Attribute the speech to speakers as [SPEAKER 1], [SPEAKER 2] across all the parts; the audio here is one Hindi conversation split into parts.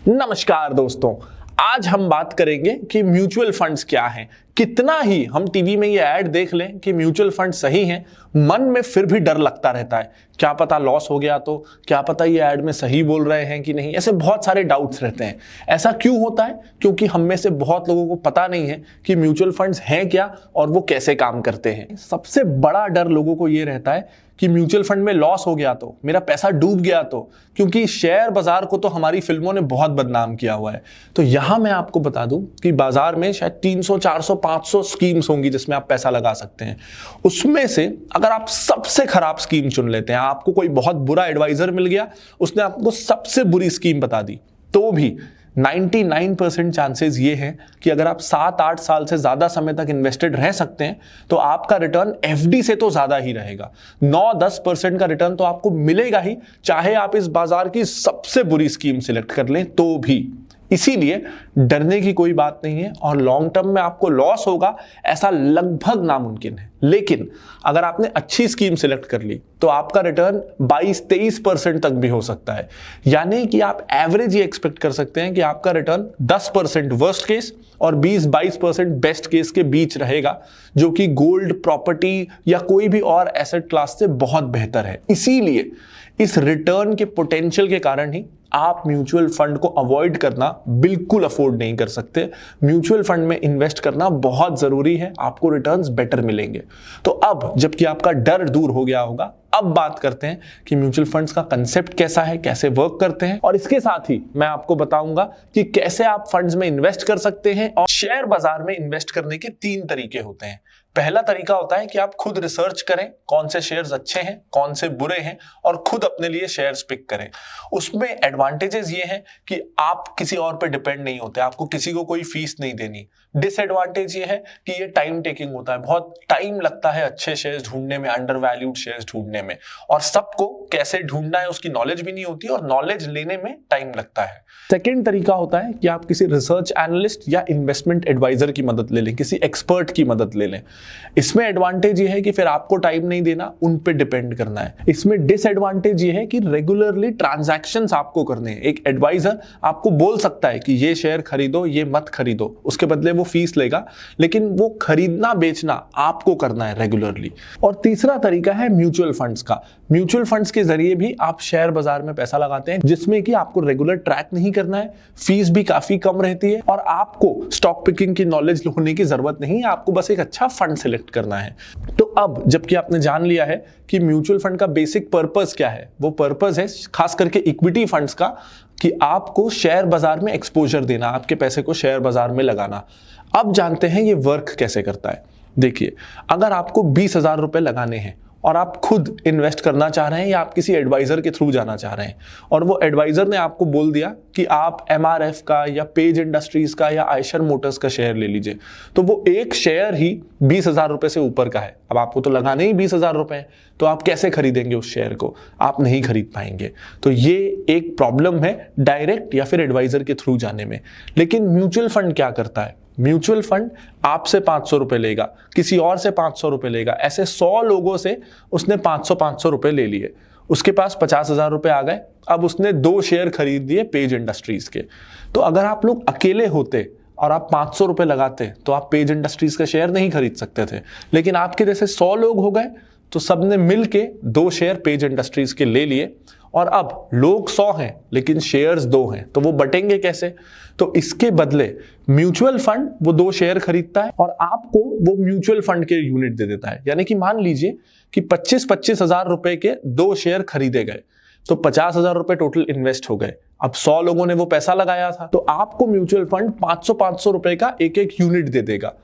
[SPEAKER 1] नमस्कार दोस्तों, आज हम बात करेंगे कि म्यूचुअल फंड्स क्या हैं। कितना ही हम टीवी में ये ऐड देख लें कि म्यूचुअल फंड सही हैं, मन में फिर भी डर लगता रहता है। क्या पता लॉस हो गया तो, क्या पता ये ऐड में सही बोल रहे हैं कि नहीं, ऐसे बहुत सारे डाउट्स रहते हैं। ऐसा क्यों होता है? क्योंकि हम में से बहुत लोगों को पता नहीं है कि म्यूचुअल फंड्स हैं क्या और वो कैसे काम करते हैं। सबसे बड़ा डर लोगों को ये रहता है कि म्यूचुअल फंड में लॉस हो गया तो, मेरा पैसा डूब गया तो, क्योंकि शेयर बाजार को तो हमारी फिल्मों ने बहुत बदनाम किया हुआ है। तो यहां मैं आपको बता दूं कि बाजार में शायद 300, 400, 500 स्कीम्स होंगी जिसमें आप पैसा लगा सकते हैं। उसमें से अगर आप सबसे खराब स्कीम चुन लेते हैं, आपको कोई बहुत बुरा एडवाइजर मिल गया, उसने आपको सबसे बुरी स्कीम बता दी, तो भी 99% चांसेस ये हैं कि अगर आप 7-8 साल से ज्यादा समय तक इन्वेस्टेड रह सकते हैं तो आपका रिटर्न एफडी से तो ज्यादा ही रहेगा। 9-10% का रिटर्न तो आपको मिलेगा ही, चाहे आप इस बाजार की सबसे बुरी स्कीम सिलेक्ट कर लें तो भी। इसीलिए डरने की कोई बात नहीं है और लॉन्ग टर्म में आपको लॉस होगा ऐसा लगभग नामुमकिन है। लेकिन अगर आपने अच्छी स्कीम सिलेक्ट कर ली तो आपका रिटर्न 22-23% तक भी हो सकता है। यानी कि आप एवरेज ये एक्सपेक्ट कर सकते हैं कि आपका रिटर्न 10% वर्स्ट केस और 20-22% बेस्ट केस के बीच रहेगा, जो कि गोल्ड, प्रॉपर्टी या कोई भी और एसेट क्लास से बहुत बेहतर है। इसीलिए इस रिटर्न के पोटेंशियल के कारण ही आप म्यूचुअल फंड को अवॉइड करना बिल्कुल अफोर्ड नहीं कर सकते। म्यूचुअल फंड में इन्वेस्ट करना बहुत जरूरी है, आपको रिटर्न्स बेटर मिलेंगे। तो अब जबकि आपका डर दूर हो गया होगा, अब बात करते हैं कि म्यूचुअल फंड्स का कंसेप्ट कैसा है, कैसे वर्क करते हैं, और इसके साथ ही मैं आपको बताऊंगा कि कैसे आप फंड्स में इन्वेस्ट कर सकते हैं। और शेयर बाजार में इन्वेस्ट करने के 3 तरीके होते हैं। पहला तरीका होता है कि आप खुद रिसर्च करें कौन से शेयर्स अच्छे हैं, कौन से बुरे हैं, और खुद अपने लिए शेयर्स पिक करें। उसमें एडवांटेजेस ये हैं कि आप किसी और पे डिपेंड नहीं होते, आपको किसी को कोई फीस नहीं देनी। डिसएडवांटेज ये है कि ये टाइम टेकिंग होता है, बहुत टाइम लगता है अच्छे शेयर्स ढूंढने में, अंडर वैल्यूड शेयर्स ढूंढने में, और सबको कैसे ढूंढना है उसकी नॉलेज भी नहीं होती और नॉलेज लेने में टाइम लगता है। सेकेंड तरीका होता है कि आप किसी रिसर्च एनालिस्ट या इन्वेस्टमेंट एडवाइजर की मदद ले लें, किसी एक्सपर्ट की मदद ले लें। इसमें एडवांटेज ये है कि फिर आपको टाइम नहीं देना, उन पे डिपेंड करना है। इसमें डिसएडवांटेज ये है कि रेगुलरली ट्रांजैक्शंस आपको करने हैं। एक एडवाइजर आपको बोल सकता है कि ये शेयर खरीदो, ये मत खरीदो, उसके बदले वो फीस लेगा, लेकिन वो खरीदना बेचना आपको करना है रेगुलरली। और तीसरा तरीका है म्यूचुअल फंड्स का। म्यूचुअल फंड्स के जरिए भी आप शेयर बाजार में पैसा लगाते हैं, जिसमें कि आपको रेगुलर ट्रैक नहीं करना है, फीस भी काफी कम रहती है और आपको स्टॉक पिकिंग की नॉलेज होने की जरूरत नहीं है, आपको बस एक अच्छा फंड सिलेक्ट करना है। तो अब जबकि आपने जान लिया है कि म्यूचुअल फंड का बेसिक पर्पस क्या है, वो पर्पस है खास करके इक्विटी फंड्स का, कि आपको शेयर बाजार में एक्सपोजर देना, आपके पैसे को शेयर बाजार में लगाना। अब जानते हैं ये वर्क कैसे करता है। देखिए, अगर आपको 20,000 रुपए लगाने हैं और आप खुद इन्वेस्ट करना चाह रहे हैं या आप किसी एडवाइजर के थ्रू जाना चाह रहे हैं, और वो एडवाइजर ने आपको बोल दिया कि आप एमआरएफ का या पेज इंडस्ट्रीज का या आयशर मोटर्स का शेयर ले लीजिए, तो वो एक शेयर ही 20,000 रुपए से ऊपर का है। अब आपको तो लगाने ही 20,000 रुपए हैं, तो आप कैसे खरीदेंगे उस शेयर को? आप नहीं खरीद पाएंगे। तो ये एक प्रॉब्लम है डायरेक्ट या फिर एडवाइजर के थ्रू जाने में। लेकिन म्यूचुअल फंड क्या करता है? म्यूचुअल फंड आपसे 500 रुपए लेगा, किसी और से 500 रुपए लेगा, ऐसे 100 लोगों से उसने 500 रुपए ले लिए। उसके पास 50,000 रुपए आ गए। अब उसने 2 शेयर खरीद लिए पेज इंडस्ट्रीज के। तो अगर आप लोग अकेले होते और आप 500 रुपए लगाते तो आप पेज इंडस्ट्रीज का शेयर नहीं खरीद सकते थे। लेकिन आपके जैसे 100 लोग हो गए तो सबने मिलके 2 शेयर पेज इंडस्ट्रीज के ले लिए, और अब लोग 100 हैं लेकिन शेयर्स 2 हैं, तो वो बटेंगे कैसे? तो इसके बदले म्यूचुअल फंड वो 2 शेयर खरीदता है और आपको वो म्यूचुअल फंड के यूनिट दे देता है। यानी कि मान लीजिए कि 25-25 हजार रुपए के 2 शेयर खरीदे गए, तो 50,000 रुपए टोटल इन्वेस्ट हो गए। अब 100 लोगों ने वो पैसा लगाया था, तो आपको म्यूचुअल फंड 500-500 रुपए का एक यूनिट दे देगा,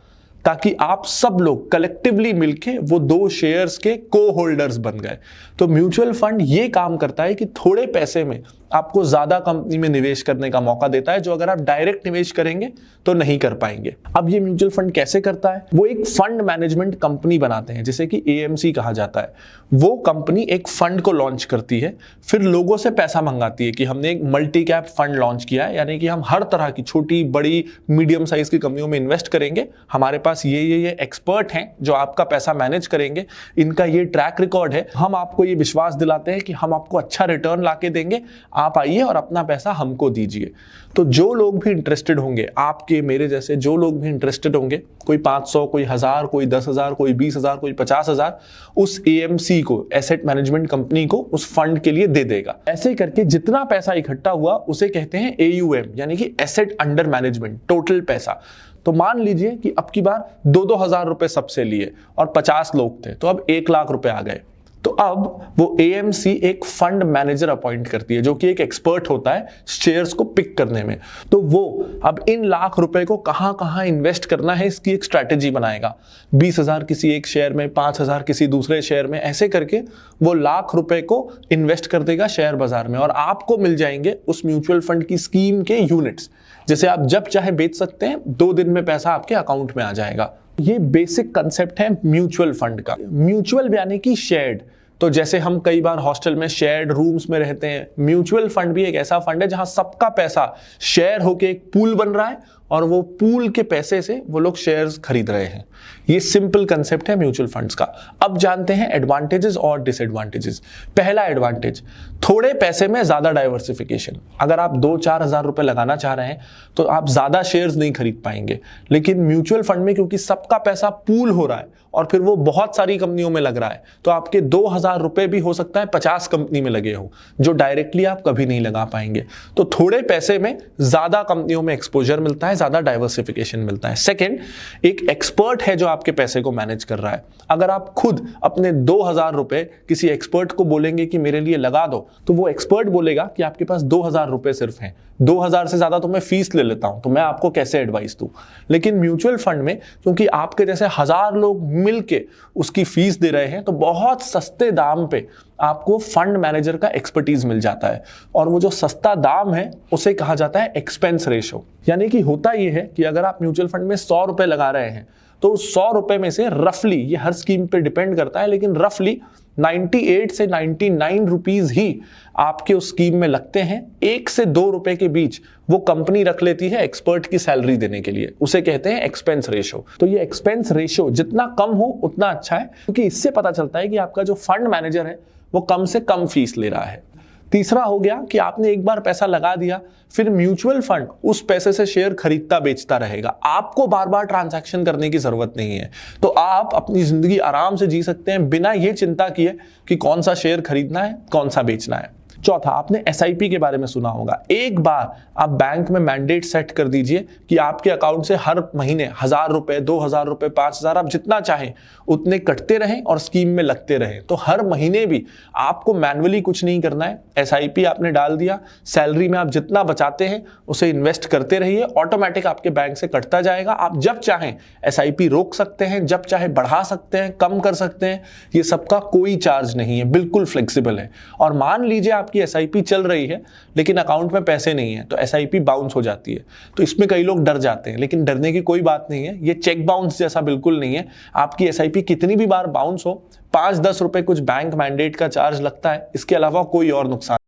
[SPEAKER 1] ताकि आप सब लोग कलेक्टिवली मिलके वो 2 शेयर्स के को होल्डर्स बन गए। तो म्यूचुअल फंड ये काम करता है कि थोड़े पैसे में आपको ज्यादा कंपनी में निवेश करने का मौका देता है, जो अगर आप डायरेक्ट निवेश करेंगे तो नहीं कर पाएंगे। अब ये म्यूचुअल फंड कैसे करता है? वो एक फंड मैनेजमेंट कंपनी बनाते हैं, जिसे कि एएमसी कहा जाता है। वो कंपनी एक फंड को लॉन्च करती है, फिर लोगों से पैसा मंगाती है कि हमने एक मल्टी कैप फंड लॉन्च किया है, यानी कि हम हर तरह की छोटी, बड़ी, मीडियम साइज की कंपनियों में इन्वेस्ट करेंगे, हमारे पास ये एक्सपर्ट हैं जो आपका पैसा मैनेज करेंगे, इनका ये ट्रैक रिकॉर्ड है, हम आपको ये विश्वास दिलाते हैं कि हम आपको अच्छा रिटर्न लाके देंगे, आप आइए और अपना पैसा हमको दीजिए। तो जो लोग भी इंटरेस्टेड होंगे, आपके मेरे जैसे जो लोग भी इंटरेस्टेड होंगे, कोई 500, कोई 1000, कोई 10,000, कोई 20,000, कोई 50,000, उस AMC को, एसेट मैनेजमेंट कंपनी को, उस फंड के लिए दे देगा। ऐसे करके जितना पैसा इकट्ठा हुआ उसे कहते हैं AUM, यानी कि एसेट अंडर मैनेजमेंट, टोटल पैसा। तो मान लीजिए कि अब की बार 2-2 हजार रुपए सबसे लिए और 50 लोग थे, तो अब 1 लाख रुपए आ गए। तो अब वो AMC एक फंड मैनेजर अपॉइंट करती है जो कि एक एक्सपर्ट होता है शेयर्स को पिक करने में। तो वो अब इन लाख रुपए को कहां कहां इन्वेस्ट करना है इसकी एक स्ट्रैटेजी बनाएगा। 20,000 किसी एक शेयर में, 5,000 किसी दूसरे शेयर में, ऐसे करके वो लाख रुपए को इन्वेस्ट कर देगा शेयर बाजार में और आपको मिल जाएंगे उस म्यूचुअल फंड की स्कीम के यूनिट्स, जिसे आप जब चाहे बेच सकते हैं। 2 दिन में पैसा आपके अकाउंट में आ जाएगा। ये बेसिक कंसेप्ट है म्यूचुअल फंड का। म्यूचुअल यानी कि शेयर्ड। तो जैसे हम कई बार हॉस्टल में शेयर्ड रूम्स में रहते हैं, म्यूचुअल फंड भी एक ऐसा फंड है जहां सबका पैसा शेयर होके एक पूल बन रहा है और वो पूल के पैसे से वो लोग शेयर्स खरीद रहे हैं। ये सिंपल कंसेप्ट है म्यूचुअल फंड्स का। अब जानते हैं एडवांटेजेस और डिसएडवांटेजेस। पहला एडवांटेज, थोड़े पैसे में ज्यादा डाइवर्सिफिकेशन। अगर आप 2-4 हजार रुपए लगाना चाह रहे हैं तो आप ज्यादा शेयर्स नहीं खरीद पाएंगे, लेकिन म्यूचुअल फंड में क्योंकि सबका पैसा पूल हो रहा है और फिर वो बहुत सारी कंपनियों में लग रहा है, तो आपके 2,000 रुपए भी हो सकता है 50 कंपनी में लगे हो, जो डायरेक्टली आप कभी नहीं लगा पाएंगे। तो थोड़े पैसे में ज्यादा कंपनियों में एक्सपोजर मिलता है, ज्यादा डाइवर्सिफिकेशन मिलता है। सेकेंड, एक एक्सपर्ट है जो आपके पैसे को मैनेज कर रहा है। अगर आप खुद अपने 2,000 रुपए किसी एक्सपर्ट को बोलेंगे कि मेरे लिए लगा दो, तो वो एक्सपर्ट बोलेगा कि आपके पास 2,000 रुपए सिर्फ हैं, 2,000 से ज्यादा तो मैं फीस ले लेता हूं, तो मैं आपको कैसे एडवाइस दूं। लेकिन म्यूचुअल फंड में क्योंकि आपके जैसे 1000 लोग मिलके उसकी फीस दे रहे हैं, तो बहुत सस्ते दाम पे आपको फंड मैनेजर का एक्सपर्टीज मिल जाता है। और वो जो सस्ता दाम है उसे कहा जाता है एक्सपेंस रेशो। यानी कि होता यह है कि अगर आप म्यूचुअल फंड में 100 रुपए लगा रहे हैं, तो 100 रुपए में से रफली, ये हर स्कीम पे डिपेंड करता है, लेकिन रफली 98 से 99 रुपीज ही आपके उस स्कीम में लगते हैं। 1 से 2 रुपए के बीच वो कंपनी रख लेती है एक्सपर्ट की सैलरी देने के लिए, उसे कहते हैं एक्सपेंस रेशो। तो ये एक्सपेंस रेशो जितना कम हो उतना अच्छा है, क्योंकि इससे पता चलता है कि आपका जो फंड मैनेजर है वो कम से कम फीस ले रहा है। तीसरा हो गया कि आपने एक बार पैसा लगा दिया, फिर म्यूचुअल फंड उस पैसे से शेयर खरीदता बेचता रहेगा, आपको बार बार ट्रांजैक्शन करने की जरूरत नहीं है। तो आप अपनी जिंदगी आराम से जी सकते हैं बिना ये चिंता किए कि कौन सा शेयर खरीदना है, कौन सा बेचना है। चौथा, आपने SIP के बारे में सुना होगा। एक बार आप बैंक में मैंडेट सेट कर दीजिए कि आपके अकाउंट से हर महीने 1,000 रुपए, 2,000 रुपए, 5,000, आप जितना चाहें उतने कटते रहें और स्कीम में लगते रहें। तो हर महीने भी आपको मैन्युअली कुछ नहीं करना है। SIP आपने डाल दिया, सैलरी में आप जितना बचाते हैं उसे इन्वेस्ट करते रहिए, ऑटोमेटिक आपके बैंक से कटता जाएगा। आप जब चाहें SIP रोक सकते हैं, जब चाहे बढ़ा सकते हैं, कम कर सकते हैं। ये सबका कोई चार्ज नहीं है, बिल्कुल फ्लेक्सिबल है। और मान लीजिए आपकी SIP चल रही है लेकिन अकाउंट में पैसे नहीं है, तो SIP बाउंस हो जाती है। तो इसमें कई लोग डर जाते हैं, लेकिन डरने की कोई बात नहीं है। ये चेक बाउंस जैसा बिल्कुल नहीं है। आपकी SIP कितनी भी बार बाउंस हो, 5-10 रुपए कुछ बैंक मैंडेट का चार्ज लगता है, इसके अलावा कोई और नुकसान